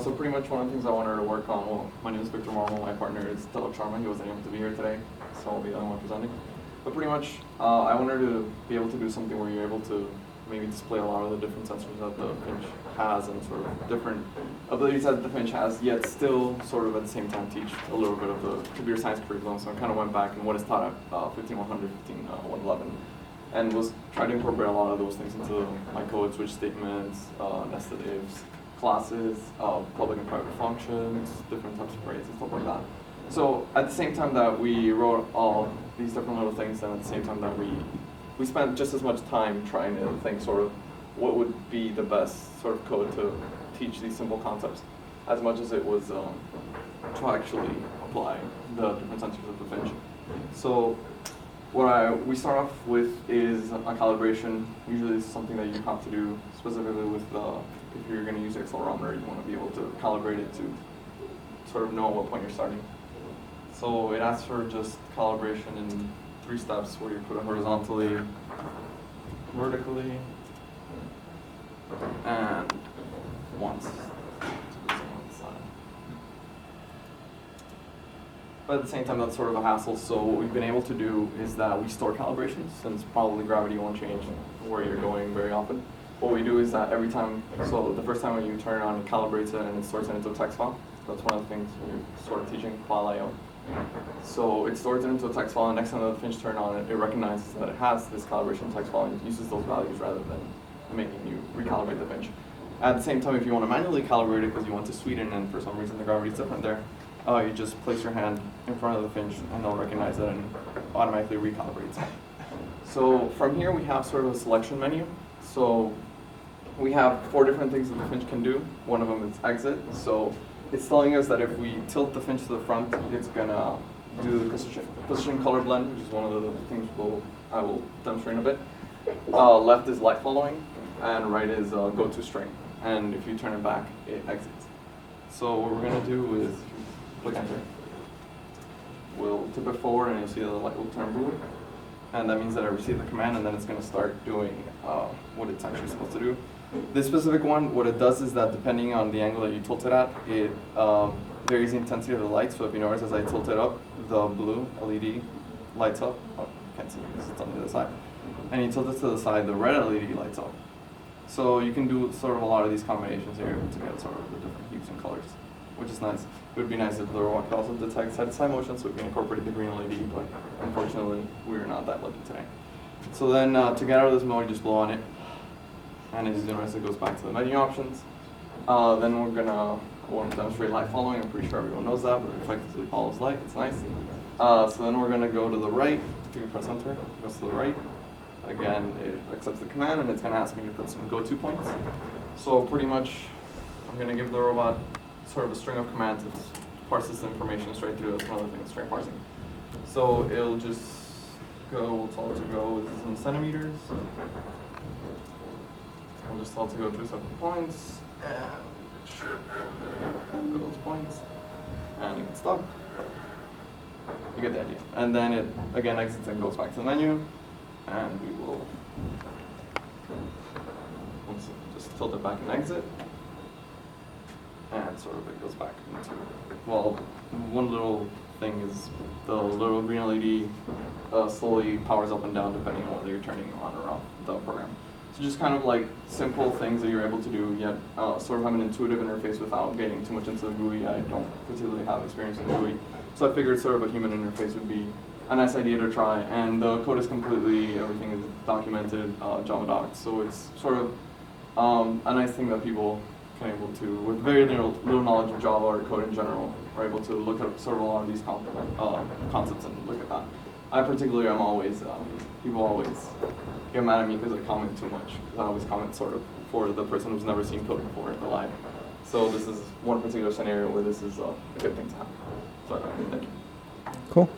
So pretty much one of the things I wanted to work on, well, my name is Victor Marmo, my partner is Dilip Sharma. He wasn't able to be here today, so I'll be the only one presenting. But pretty much, I wanted to be able to do something where you're able to maybe display a lot of the different sensors that the Finch has and sort of different abilities that the Finch has, yet still sort of at the same time teach a little bit of the computer science curriculum. So I kind of went back and what is taught at 15100, 15111, and was trying to incorporate a lot of those things into my code, switch statements, nested ifs, classes, public and private functions, different types of arrays and stuff like that. So at the same time that we wrote all these different little things, and at the same time that we spent just as much time trying to think sort of what would be the best sort of code to teach these simple concepts, as much as it was to actually apply the different sensors of the Finch. So what we start off with is a calibration. Usually it's something that you have to do specifically with if you're going to use accelerometer, you want to be able to calibrate it to sort of know what point you're starting. So it asks for just calibration in 3 steps where you put it horizontally, vertically, and once. But at the same time, that's sort of a hassle. So what we've been able to do is that we store calibrations, since probably gravity won't change where you're going very often. What we do is that every time, so the first time when you turn it on, it calibrates it and it stores it into a text file. That's one of the things when you're sort of teaching file I/O. So it stores it into a text file, and next time the Finch turn on, it recognizes that it has this calibration text file and uses those values rather than making you recalibrate the Finch. At the same time, if you want to manually calibrate it because you want to sweeten and for some reason the gravity is different there, you just place your hand in front of the Finch and they'll recognize it and automatically recalibrates it. So from here we have sort of a selection menu. So we have 4 different things that the Finch can do. One of them is exit. So it's telling us that if we tilt the Finch to the front, it's gonna do the position color blend, which is one of the things I will demonstrate in a bit. Left is light following, and right is go to string. And if you turn it back, it exits. So what we're gonna do is, click enter. We'll tip it forward and you'll see the light will turn blue. And that means that I received the command and then it's gonna start doing what it's actually supposed to do. This specific one, what it does is that depending on the angle that you tilt it at, it varies the intensity of the light. So if you notice as I tilt it up, the blue LED lights up. Oh, you can't see it because it's on the other side. And you tilt it to the side, the red LED lights up. So you can do sort of a lot of these combinations here to get sort of the different hues and colors, which is nice. It would be nice if the robot could also detect side-to-side motion, so we can incorporate the green LED, but unfortunately, we're not that lucky today. So then to get out of this mode, you just blow on it, and as you notice, it goes back to the menu options. Then I want to demonstrate light following. I'm pretty sure everyone knows that, but it effectively follows light. It's nice. So then we're going to go to the right. If you press enter, it goes to the right. Again, it accepts the command, and it's going to ask me to put some go-to points. So pretty much, I'm going to give the robot sort of a string of commands that parses the information straight through. That's one of the things, string parsing. So it'll just go, we'll tell it to go, this is in centimeters. We'll just tell it to go through separate points, and go those points, and you can stop. You get the idea. And then it, again, exits and goes back to the menu, and we will just tilt it back and exit. And sort of it goes back into, well, one little thing is the little green LED slowly powers up and down depending on whether you're turning on or off the program. So just kind of like simple things that you're able to do, yet sort of have an intuitive interface without getting too much into the GUI. I don't particularly have experience in the GUI, so I figured sort of a human interface would be a nice idea to try. And the code is completely, everything is documented, Java docs, so it's sort of a nice thing that people can able to, with very little knowledge of Java or code in general, are able to look at sort of a lot of these concepts and look at that. I particularly am always, people always get mad at me because I comment too much. I always comment sort of for the person who's never seen code before in their life. So this is one particular scenario where this is a good thing to have. So thank you. Cool.